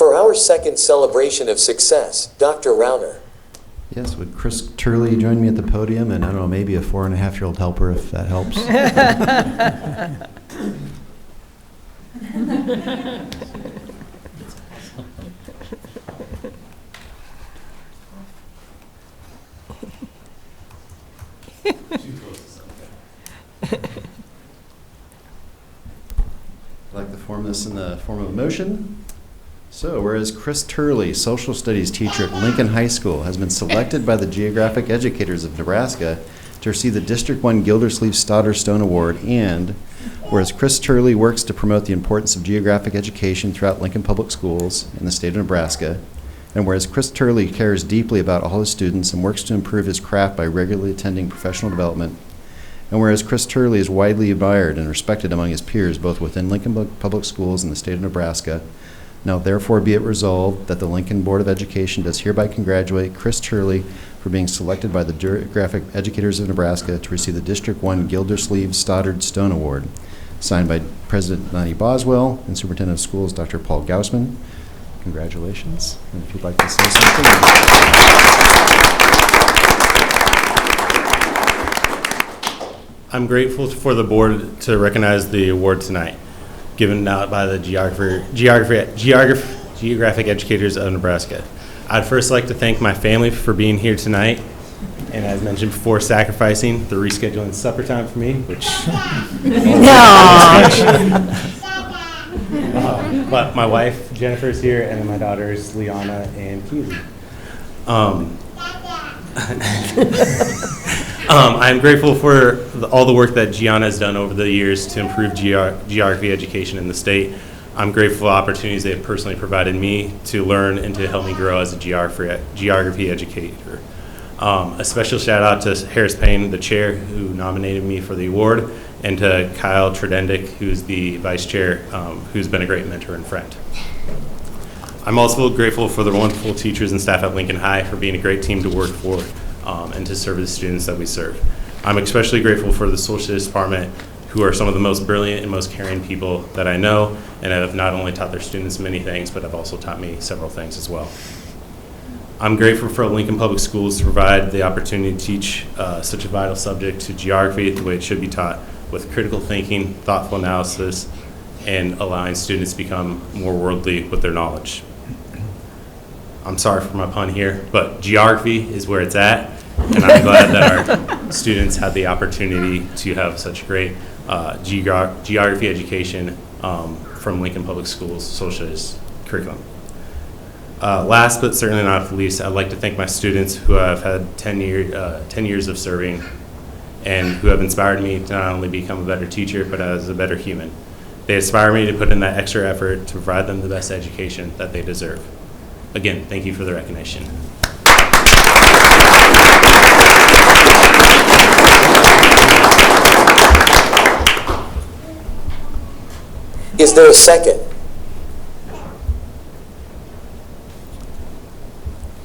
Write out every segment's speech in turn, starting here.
For our second celebration of success, Dr. Rauner. Yes, would Chris Turley join me at the podium? And I don't know, maybe a 4.5-year-old helper if that helps. I'd like to form this in the form of a motion. So, whereas Chris Turley, social studies teacher at Lincoln High School, has been selected by the Geographic Educators of Nebraska to receive the District 1 Gildersleeve-Stoddard-Stone Award, and whereas Chris Turley works to promote the importance of geographic education throughout Lincoln Public Schools in the state of Nebraska, and whereas Chris Turley cares deeply about all his students and works to improve his craft by regularly attending professional development, and whereas Chris Turley is widely admired and respected among his peers both within Lincoln Public Schools and the state of Nebraska, now therefore be it resolved that the Lincoln Board of Education does hereby congratulate Chris Turley for being selected by the Geographic Educators of Nebraska to receive the District 1 Gildersleeve-Stoddard-Stone Award, signed by President Lonnie Boswell and Superintendent of Schools Dr. Paul Gaussman. Congratulations. And if you'd like to say something. I'm grateful for the board to recognize the award tonight, given out by the Geographic Educators of Nebraska. I'd first like to thank my family for being here tonight, and as mentioned before, sacrificing the rescheduling supper time for me, which but my wife Jennifer is here, and then my daughters Liana and Keely. I'm grateful for all the work that Gianna has done over the years to improve geography education in the state. I'm grateful for the opportunities they have personally provided me to learn and to help me grow as a geography educator. A special shout out to Harris Payne, the chair, who nominated me for the award, and to Kyle Tredendick, who's the vice chair, who's been a great mentor and friend. I'm also grateful for the wonderful teachers and staff at Lincoln High for being a great team to work for and to serve the students that we serve. I'm especially grateful for the social studies department, who are some of the most brilliant and most caring people that I know, and have not only taught their students many things, but have also taught me several things as well. I'm grateful for Lincoln Public Schools to provide the opportunity to teach such a vital subject to geography the way it should be taught, with critical thinking, thoughtful analysis, and allowing students to become more worldly with their knowledge. I'm sorry for my pun here, but geography is where it's at, and I'm glad that our students had the opportunity to have such great geography education from Lincoln Public Schools social studies curriculum. Last but certainly not least, I'd like to thank my students who have had 10 years of serving and who have inspired me to not only become a better teacher, but as a better human. They inspire me to put in that extra effort to provide them the best education that they deserve. Again, thank you for the recognition. Is there a second?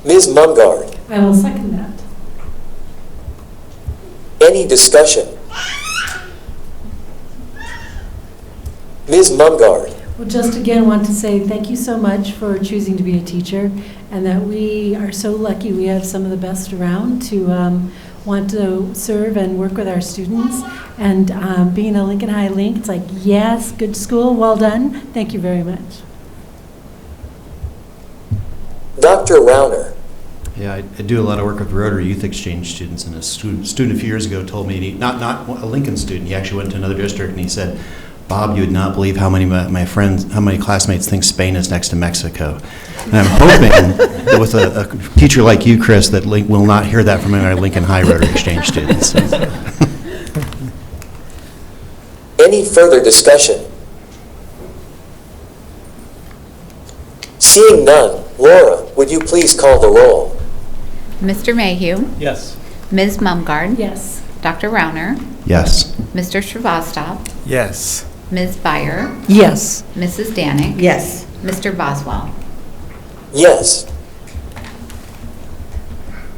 Ms. Mungard. I will second that. Any discussion? Ms. Mungard. Well, just again want to say thank you so much for choosing to be a teacher, and that we are so lucky we have some of the best around to want to serve and work with our students. And being a Lincoln High Link, it's like, yes, good school, well done. Thank you very much. Dr. Rauner. Yeah, I do a lot of work with Rotary Youth Exchange students, and a student a few years ago told me, not a Lincoln student, he actually went to another district, and he said, Bob, you would not believe how many my friends, how many classmates think Spain is next to Mexico. And I'm hoping that with a teacher like you, Chris, that we'll not hear that from our Lincoln High Rotary Exchange students. Any further discussion? Seeing none, Laura, would you please call the roll? Mr. Mayhew. Yes. Ms. Mumgard. Yes. Dr. Rauner. Yes. Mr. Shrivastov. Yes. Ms. Byer. Yes. Mrs. Danik. Yes. Mr. Boswell. Yes.